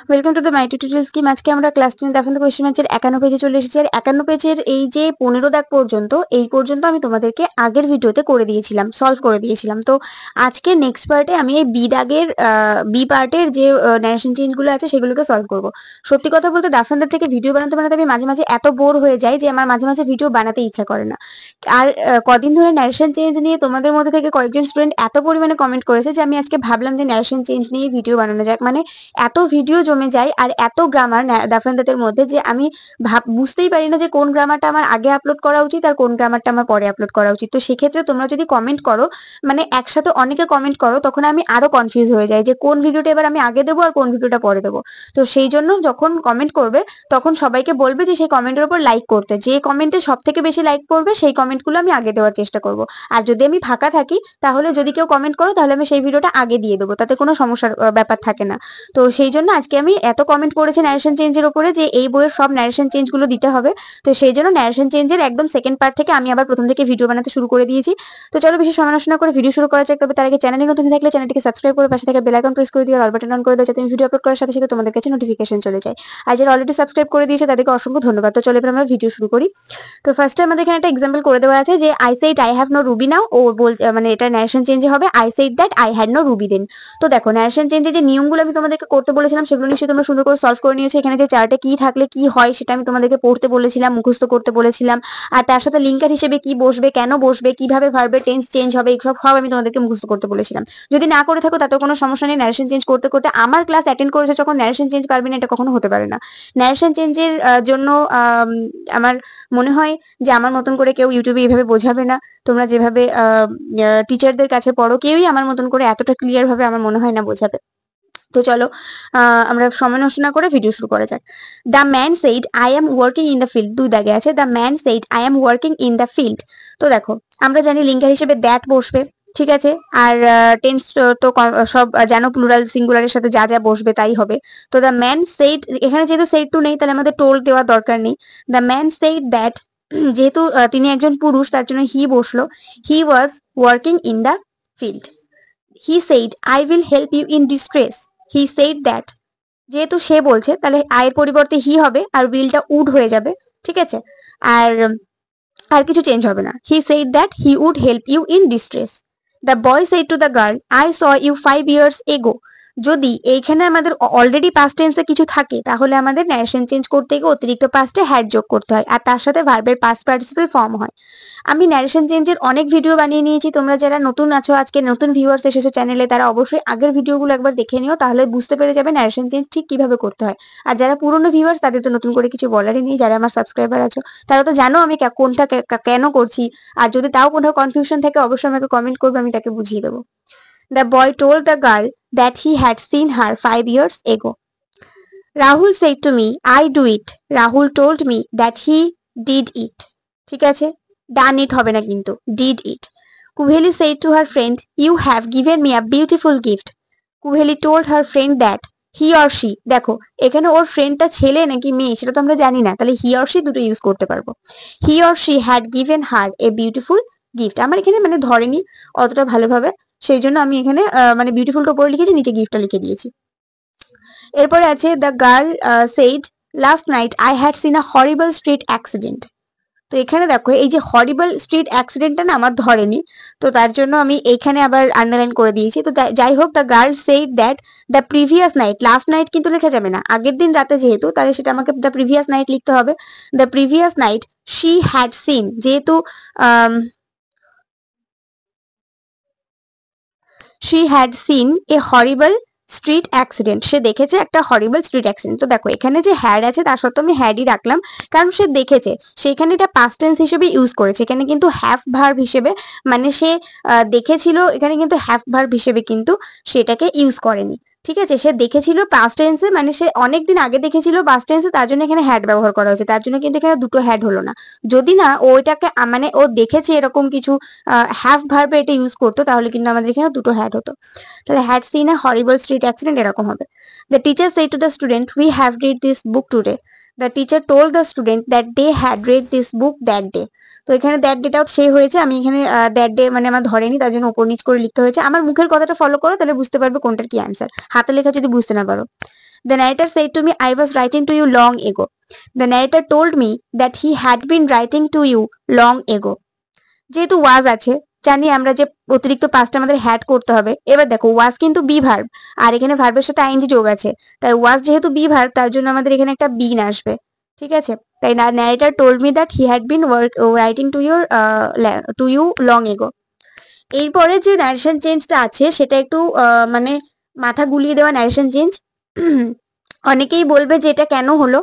Welcome to the my tutorial scheme. আজকে আমরা class 10 দেখানো কোয়েশ্চেন ম্যাচের 51 পেজে চলে এসেছি। আর 51 পেজের এই যে 15 দাগ পর্যন্ত আমি তোমাদেরকে আগের ভিডিওতে করে দিয়েছিলাম, সলভ করে দিয়েছিলাম। তো আজকে নেক্সট পার্টে আমি এই বি দাগের বি পার্টের যে ন্যারেশন চেঞ্জ গুলো আছে সেগুলোকে সলভ করব। সত্যি কথা বলতে দাফানদার থেকে ভিডিও বানাতে বানাতে আমি মাঝে মাঝে এত বোর হয়ে যাই যে আমার মাঝে মাঝে ভিডিও বানাতে ইচ্ছা করে না। আর কদিন ধরে ন্যারেশন চেঞ্জ নিয়ে তোমাদের মধ্যে থেকে কয়েকজন স্টুডেন্ট এত পরিমাণে কমেন্ট করেছে যে আমি আজকে ভাবলাম যে ন্যারেশন চেঞ্জ নিয়ে ভিডিও বানানো যাক। মানে এত ভিডিও জমে যায় আর এত গ্রামার দাফানদাতের মধ্যে যে আমি বুঝতেই পারি না যে কোন গ্রামারটা আমার আগে আপলোড করা উচিত আর কোন গ্রামারটা আমার পরে আপলোড করা উচিত। তো সেক্ষেত্রে তোমরা যদি কমেন্ট করো, মানে একসাথে অনেকে কমেন্ট করো, তখন আমি আরো কনফিউজ হয়ে যাই যে কোন ভিডিওটা এবার আমি আগে দেবো আর কোন ভিডিওটা পরে দেবো। তো সেই জন্য যখন কমেন্ট করবে তখন সবাইকে বলবে যে সেই কমেন্টের উপর লাইক করতে, যে কমেন্টে সব থেকে বেশি লাইক পড়বে সেই কমেন্টগুলো আমি আগে দেওয়ার চেষ্টা করব। আর যদি আমি ফাঁকা থাকি তাহলে যদি কেউ কমেন্ট করো তাহলে আমি সেই ভিডিওটা আগে দিয়ে দেবো, তাতে কোনো সমস্যার ব্যাপার থাকে না। তো সেই জন্য আজকে আমি এত কমেন্ট করেছি ন্যারেশন চেঞ্জের উপরে যে এই বইয়ের সব ন্যারেশন চেঞ্জ গুলো দিতে হবে। তো সেই জন্য ন্যারেশন চেঞ্জের একদম সেকেন্ড পার্ট থেকে আমি আবার প্রথম থেকে ভিডিও বানাতে শুরু করে দিয়েছি। তো চলো বেশি সমালোচনা করে ভিডিও শুরু করা যাক। তবে তার আগে চ্যানেলে নতুন থাকলে চ্যানেলটিকে সাবস্ক্রাইব করে পাশে থাকা বেল আইকন প্রেস করে দিও, অল বাটন অন করে দাও যাতে আমি ভিডিও আপলোড করার সাথে সাথে তোমাদের কাছে নোটিফিকেশন চলে যায়। আর যারা অলরেডি সাবস্ক্রাইব করে দিয়েছে তাদেরকে অসংখ্য ধন্যবাদ। তো চলো এবার আমরা ভিডিও শুরু করি। তো ফার্স্টে আমাদের এখানে একটা এক্সাম্পল করে দেওয়া আছে যে I said I have no ruby now. ও মানে এটা ন্যারেশন চেঞ্জে হবে I said that I had no ruby then. তো দেখো ন্যারেশন চেঞ্জের যে নিয়মগুলো আমি তোমাদেরকে করতে বলেছিলাম সেগুলো নিশ্চয়ই তোমরা সুন্দর করে সলভ করে নিয়েছো। এখানে যে চার্টে কি থাকলে কি হয় সেটা আমি তোমাদেরকে পড়তে বলেছিলাম, মুখস্থ করতে বলেছিলাম। আর তার সাথে লিঙ্কার হিসেবে কি বসবে, কেন বসবে, কিভাবে ভার্বের টেন্স চেঞ্জ হবে, এইসব সব আমি তোমাদেরকে মুখস্থ করতে বলেছিলাম। যদি না করে থাকো তাতেও কোনো সমস্যা নেই। ন্যারেশন চেঞ্জ করতে করতে আমার ক্লাস অ্যাটেন্ড করেছে যখন ন্যারেশন চেঞ্জ পারবে না, এটা কখনো হতে পারে না। ন্যারেশন চেঞ্জের জন্য আমার মনে হয় যে আমার মতন করে কেউ ইউটিউবে এইভাবে বোঝাবে না। তোমরা যেভাবে টিচারদের কাছে পড়ো কেউই আমার মতন করে এতটা ক্লিয়ার ভাবে আমার মনে হয় না বোঝাবে। তো চলো আমরা সময় নষ্ট না করে ভিডিও শুরু করা যাক। The man said I am working in the field, দুই দাগে আছে the man said I am working in the field. তো দেখো আমরা জানি লিঙ্গার হিসেবে দ্যাট বসবে, ঠিক আছে। আর টেন্স তো সব জানো প্লুরাল সিঙ্গুলারের সাথে যা যা বসবে তাই হবে। তো দ্য ম্যান সেইড, এখানে যেহেতু সেইড টু নেই তাহলে আমাদের টোল্ড দেওয়ার দরকার নেই। দ্য ম্যান সেইড দ্যাট, যেহেতু তিনি একজন পুরুষ তার জন্য হি বসলো, he was working in the field. He said I will help you in distress, he said that, যেহেতু সে বলছে তাহলে আয়ের পরিবর্তে হি হবে আর উইলটা উড হয়ে যাবে, ঠিক আছে। আর আর কিছু চেঞ্জ হবে না। He said that he would help you in distress. The boy said to the girl I saw you 5 years ago। যদি এইখানে আমাদের অলরেডি পাস্ট টেন্সে কিছু থাকে তাহলে আমাদের ন্যারেশন চেঞ্জ করতে গিয়ে অতিরিক্ত পাস্টে হ্যাড যোগ করতে হয় আর তার সাথে ভার্বের পাস্ট পার্টিসিপল ফর্ম হয়। আমি ন্যারেশন চেঞ্জের অনেক ভিডিও বানিয়ে নিয়েছি। তোমরা যারা নতুন আছো, আজকে নতুন ভিউয়ার্স এসেছো চ্যানেলে, তারা অবশ্যই আগের ভিডিওগুলো একবার দেখে নিও, তাহলে বুঝতে পেরে যাবে ন্যারেশন চেঞ্জ ঠিক কিভাবে করতে হয়। আর যারা পুরনো ভিউয়ার্স তাদের তো নতুন করে কিছু বলারই নেই, যারা আমার সাবস্ক্রাইবার আছো তারা তো জানো আমি কোনটা কেন করছি। আর যদি তাও কোনো কনফিউশন থাকে অবশ্যই আমাকে কমেন্ট করবে, আমি তাকে বুঝিয়ে দেবো। The boy told the girl that he had seen her 5 years ago. Rahul said to me, I do it. Rahul told me that he did it. ঠিক আছে, done it হবে না কিন্তু, did it. Kuheli said to her friend, you have given me a beautiful gift. Kuheli told her friend that he or she, দেখো এখানে ওর ফ্রেন্ডটা ছেলে নাকি মেয়ে সেটা তো আমরা জানি না, তাহলে he or she দুটো ইউজ করতে পারবো। he or she had given her a beautiful gift। আমার এখানে মানে ধরেনি অতটা ভালোভাবে, সেই জন্য আমি এখানে মানে বিউটিফুলটা উপরে লিখেছি, নিচে গিফটটা লিখে দিয়েছি। এরপরে আছে the girl said last night I had seen a horrible street accident. তো এখানে দেখো এই যে হরিবল স্ট্রিট অ্যাক্সিডেন্টটা না আমার ধরেনি, তো তার জন্য আমি এইখানে আবার আন্ডারলাইন করে দিয়েছি। তো যাই হোক, the girl said that the previous night, last night কিন্তু লেখা যাবে না, আগের দিন রাতে যেহেতু, তাহলে সেটা আমাকে দ্য প্রিভিয়াস নাইট লিখতে হবে। The previous night she had seen, যেহেতু she had seen a horrible street accident, সে দেখেছে একটা হরিবল স্ট্রিট অ্যাক্সিডেন্ট। তো দেখো এখানে যে হ্যাড আছে তার সত্ত্বেও আমি হ্যাডই রাখলাম, কারণ সে দেখেছে, সেখানে এটা পাস্ট টেন্স হিসেবে ইউজ করেছে, এখানে কিন্তু হ্যাভ ভার্ব হিসেবে, মানে সে দেখেছিল, এখানে কিন্তু হ্যাভ ভার্ব হিসেবে কিন্তু সেটাকে ইউজ করেনি। ঠিক আছে, সে দেখেছিল পাস্ট টেন্সে, মানে সে অনেকদিন আগে দেখেছিল পাস্ট টেন্সে, তার জন্য এখানে হ্যাড ব্যবহার করা হয়েছে, তার জন্য কিন্তু এখানে দুটো হ্যাড হলো না। যদি না ও এটাকে মানে ও দেখেছে এরকম কিছু হ্যাভ ভার্বে এটা ইউজ করতো তাহলে কিন্তু আমাদের এখানে দুটো হ্যাড হতো। তাহলে had seen a horrible street accident এরকম হবে। The teacher said to the student we have read this book today. The teacher told the student that they had read this book that day. তো এখানে that ডেটাও সেই হয়েছে, আমি এখানে that day মানে আমার ধরেনি, তার জন্য উপর নিচ করে লিখতে হয়েছে। আমার মুখের কথাটা ফলো করো তাহলে বুঝতে পারবে কোনটার কি অ্যান্সার, হাতে লেখা যদি বুঝতে না পারো। The narrator said to me, I was writing to you long ago. The narrator told me that he had been writing to you long ago. যেহেতু ওয়াজ আছে, জানি আমরা যে অতিরিক্ত পাস্টে আমাদের হ্যাড করতে হবে। এবার দেখো ওয়াজ কিন্তু বি ভার্ব, আর এখানে ভার্বের সাথে আইএনজি যোগ আছে, তাই ওয়াজ যেহেতু বি ভার্ব তার জন্য আমাদের এখানে একটা বিন আসবে। ঠিক আছে, তাই narrator told me that he had been writing to you long ago. এরপরে যে ন্যারেশন চেঞ্জটা আছে সেটা একটু মানে মাথা গুলিয়ে দেওয়া ন্যারেশন চেঞ্জ। অনেকেই বলবে যে এটা কেন হলো,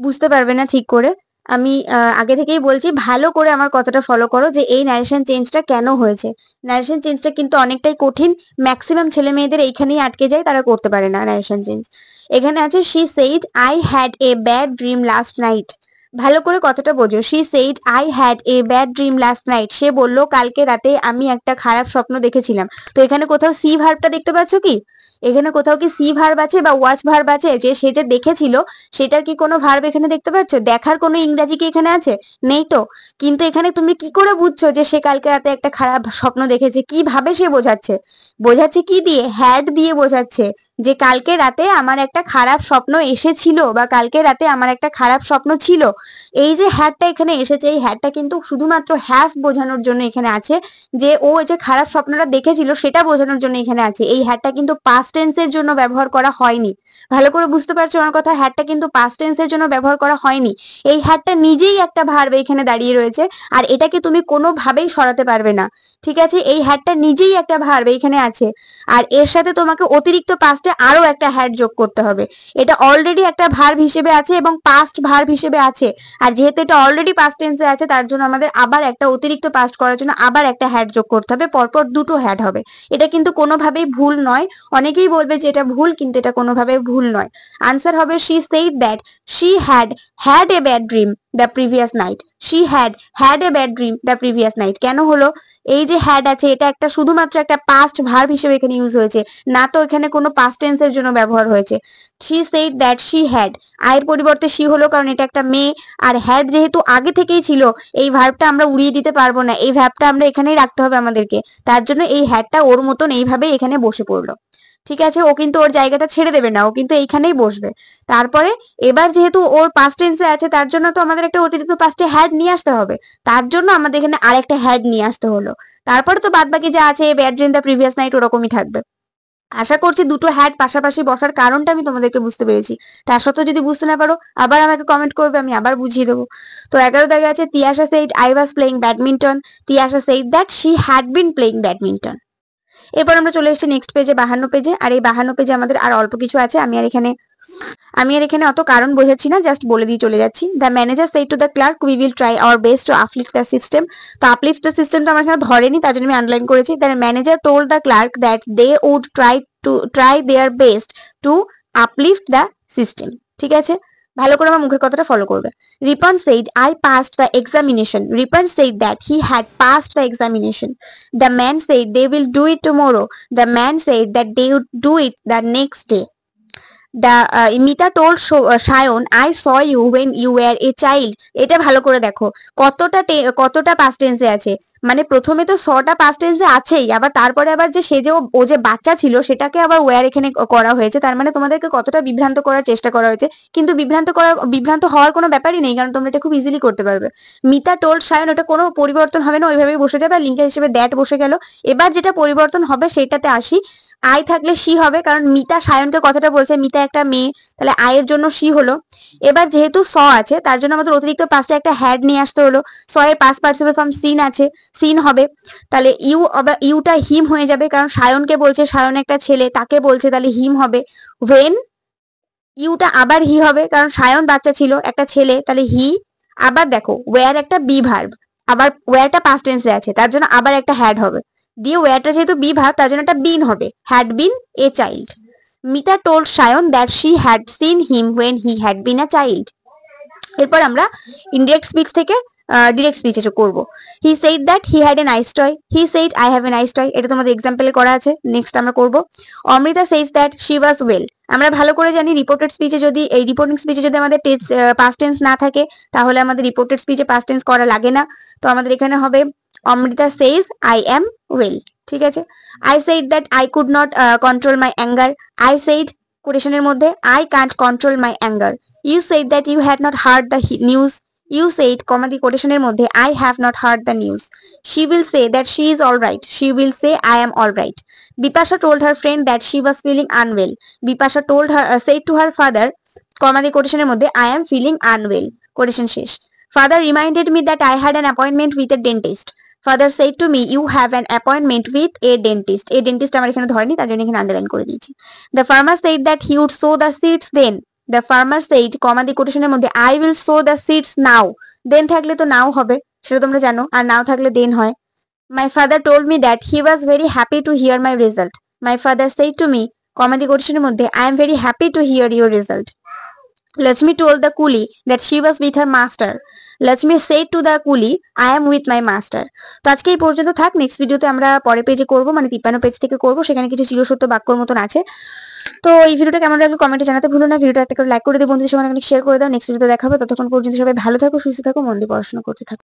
বুঝতে পারবে না ঠিক করে। আমি আগে থেকেই বলছি, ভালো করে আমার কথাটা ফলো করো যে এই ন্যারেশন চেঞ্জটা কেন হয়েছে। ন্যারেশন চেঞ্জটা কিন্তু অনেকটাই কঠিন, ম্যাক্সিমাম ছেলে মেয়েদের এইখানেই আটকে যায়, তারা করতে পারে না ন্যারেশন চেঞ্জ। এখানে আছে she said I had a bad dream last night. ভালো করে কথাটা বোঝো, she said I had a bad dream last night. সে বলল কালকে রাতে আমি একটা খারাপ স্বপ্ন দেখেছিলাম। তো এখানে কোথাও সি ভার্বটা দেখতে পাচ্ছ কি? এখানে কোথাও কি সি ভার্ব আছে বা ওয়াচ ভার্ব আছে? যে সে যে দেখেছিল সেটার কি কোনো ভার্ব এখানে দেখতে পাচ্ছ? দেখার কোনো ইংরাজি কি এখানে আছে? নেই তো। কিন্তু এখানে তুমি কি করে বুঝছো যে সে কালকে রাতে একটা খারাপ স্বপ্ন দেখেছে? কিভাবে সে বোঝাচ্ছে? বোঝাচ্ছে কি দিয়ে? হ্যাড দিয়ে বোঝাচ্ছে যে কালকে রাতে আমার একটা খারাপ স্বপ্ন এসেছিল বা কালকে রাতে আমার একটা খারাপ স্বপ্ন ছিল। এই যে হ্যাডটা এখানে এসেছে, এই হ্যাডটা কিন্তু শুধুমাত্র হ্যাভ বোঝানোর জন্য এখানে আছে, যে ও যে খারাপ স্বপ্নটা দেখেছিল সেটা বোঝানোর জন্য এখানে আছে। এই হ্যাডটা কিন্তু পাস্ট টেন্সের জন্য ব্যবহার করা হয়নি। ভালো করে বুঝতে পারছো আমার কথা? হ্যাডটা কিন্তু পাস্ট টেন্সের জন্য ব্যবহার করা হয়নি। এই হ্যাডটা নিজেই একটা ভার্ব এখানে দাঁড়িয়ে রয়েছে, আর এটাকে তুমি কোনোভাবেই সরাতে পারবে না। ঠিক আছে, এই হ্যাডটা নিজেই একটা ভার্ব এখানে আছে, আর এর সাথে তোমাকে অতিরিক্ত পাস্টে আরো একটা হ্যাড যোগ করতে হবে। এটা অলরেডি একটা ভার্ব হিসেবে আছে এবং পাস্ট ভার্ব হিসেবে আছে, আর যেহেতু এটা অলরেডি পাস্ট টেন্সে আছে তার জন্য আমাদের আবার একটা অতিরিক্ত পাস্ট করার জন্য আবার একটা হ্যাড যোগ করতে হবে, পরপর দুটো হ্যাড হবে। এটা কিন্তু কোনোভাবেই ভুল নয়। অনেকেই বলবে যে এটা ভুল, কিন্তু এটা কোনোভাবেই ভুল নয়। আনসার হবে she said that she had had a bad dream the previous night. she had a bad dream the previous night. কেন হলো? এই যে হ্যাড আছে এটা একটা শুধুমাত্র একটা পাস্ট ভার্ব হিসেবে এখানে ইউজ হয়েছে, না তো এখানে কোনো পাস্ট টেন্সের জন্য ব্যবহার হয়েছে। she said that she had, আয়ের পরিবর্তে she হলো কারণ এটা একটা মেয়ে, আর হ্যাড যেহেতু আগে থেকেই ছিল এই ভার্বটা আমরা উড়িয়ে দিতে পারবো না, এই ভার্বটা আমরা এখানেই রাখতে হবে আমাদেরকে। তার জন্য এই হ্যাডটা ওর মতন এইভাবে এখানে বসে পড়লো। ঠিক আছে, ও কিন্তু ওর জায়গাটা ছেড়ে দেবে না, ও কিন্তু এইখানেই বসবে। তারপরে এবার যেহেতু ওর পাস্ট টেন্সে আছে তার জন্য তো আমাদের একটা অতিরিক্ত পাস্টে হ্যাড নিয়ে আসতে হবে, তার জন্য আমাদের এখানে আরেকটা হ্যাড নিয়ে আসতে হলো। তারপরে তো বাদ বাকি যা আছে bad dream the previous night ওরকমই থাকবে। আশা করছি দুটো হ্যাড পাশাপাশি বসার কারণটা আমি তোমাদেরকে বুঝতে পেরেছি। তার সত্ত্বেও যদি বুঝতে না পারো আবার আমাকে কমেন্ট করবে, আমি আবার বুঝিয়ে দেবো। তো 11 দাগে আছে Tiyasha said I was playing badminton. Tiyasha said that she had been playing badminton. এরপর আমরা চলে এসেছি নেক্সট পেজে, 52 পেজে। আর এই 52 পেজে আমাদের আর অল্প কিছু আছে, আমি আর এখানে অত কারণ বোঝাচ্ছি না, জাস্ট বলে দিয়ে চলে যাচ্ছি। The manager said to the clerk we will try our best to uplift the system. তো uplift the system তো আমার এখানে ধরেনি, তার জন্য আমি আন্ডারলাইন করেছি। The manager told the clerk that they would try their best to uplift the system. ঠিক আছে, ভালো করে আমার মুখের কথাটা ফলো করবে। Ripon said I passed the examination. Ripon said that he had passed the examination. The man said they will do it tomorrow. The man said that they would do it the next day. Mita told Sayan I saw you when you were a child. এটা ভালো করে দেখো কতটা past টেন্সে আছে। মানে প্রথমে তো সটা পাস্ট টেন্সে আছেই, আবার তারপরে আবার যে সে যে ও যে বাচ্চা ছিল সেটাকে আবার ওয়ার এখানে করা হয়েছে। তার মানে তোমাদেরকে কতটা বিভ্রান্ত করার চেষ্টা করা হয়েছে, কিন্তু বিভ্রান্ত হওয়ার কোনো ব্যাপারই নেই, কারণ তোমরা এটা খুব ইজিলি করতে পারবে। মিতা টোল্ড সায়ন, ওটা কোনো পরিবর্তন হবে না, ওইভাবেই বসে যাবে, আর লিঙ্কের হিসেবে দ্যাট বসে গেল। এবার যেটা পরিবর্তন হবে সেটাতে আসি। আই থাকলে সি হবে, কারণ মিতা সায়নকে কথাটা বলছে, মিতা একটা মেয়ে, তাহলে আয়ের জন্য সি হলো। এবার যেহেতু স আছে তার জন্য আমাদের অতিরিক্ত পাঁচটা একটা হ্যাড নিয়ে আসতে হলো। স এর পাস্ট পার্টিসিপল ফর্ম সিন আছে, সিন হবে। তাহলে ইউটা হিম হয়ে যাবে, কারণ সায়নকে বলছে, সায়ন একটা ছেলে, তাকে বলছে, তাহলে হিম হবে। ওয়েন ইউটা আবার হি হবে, কারণ সায়ন বাচ্চা ছিল, একটা ছেলে, তাহলে হি। আবার দেখো ওয়ার একটা বি ভার্ব, আবার ওয়ারটা পাস্ট টেন্সে আছে তার জন্য আবার একটা হ্যাড হবে, দিয়ে ওয়ারটা যেহেতু বি ভার্ব তার জন্য একটা বিন হবে, had been a child. Mita told Sayan that she had seen him when he had been a child. এরপর আমরা ইনডিরেক্ট স্পিচ থেকে ডিরেক্ট স্পিচে করব। He said that he had a nice toy. He said I have a nice toy. এটা তোমাদের এক্সাম্পলে করা আছে, নেক্সট আমরা করব। Amrita says that she was well. আমরা ভালো করে জানি রিপোর্টেড স্পিচে যদি এই রিপোর্টিং স্পিচে যদি আমাদের পাস্ট টেন্স না থাকে তাহলে আমাদের রিপোর্টেড স্পিচে পাস্ট টেন্স করা লাগে না। তো আমাদের এখানে হবে Amrita says I am well. ঠিক আছে, I said that I could not control my anger. I said কোটেশনের মধ্যে I can't control my anger. You said that you had not heard the news. You said, comma the কোটেশনের মধ্যে I have not heard the news. She will say that she is all right. She will say I am all right. Bipasha told her friend that she was feeling unwell. Bipasha told her said to her father, comma the কোটেশনের মধ্যে I am feeling unwell. Quotation শেষ. Father reminded me that I had an appointment with a dentist. Father said to me, you have an appointment with a dentist. A dentist আমার এখানে ধরেনি, তার জন্য এখানে underline করে দিয়েছি। The farmer said that he would sow the seeds then. The farmer said, কমা দিয়ে কোটেশনের মধ্যে I will sow the seeds now. Then থাকলে তো নাও হবে, সেটা তোমরা জানো, আর নাও থাকলে then হয়। My father told me that he was very happy to hear my result. My father said to me, কমা দিয়ে কোটেশনের মধ্যে I am very happy to hear your result. Lakshmi told the coolie that she was with her master. Lakshmi said to the coolie, I am with my master. তো আজকে এই পর্যন্ত থাক। Next ভিডিওতে আমরা পরের পেজে করব, মানে 53 পেজ থেকে করব। সেখানে কিছু চিরসত্য বাক্যর মতন আছে। তো এই ভিডিওটা কেমন লাগলো কমেন্টে জানাতে ভুলো না। ভিডিওটা একটা করে লাইক করে দিও, বন্ধুদের সঙ্গে অনেক শেয়ার করে দাও। নেক্সট ভিডিওতে দেখা হবে। ততক্ষণ পর্যন্ত সবাই ভালো থাকো, সুস্থ থাকো, মন দিয়ে পড়াশোনা করতে থাকো।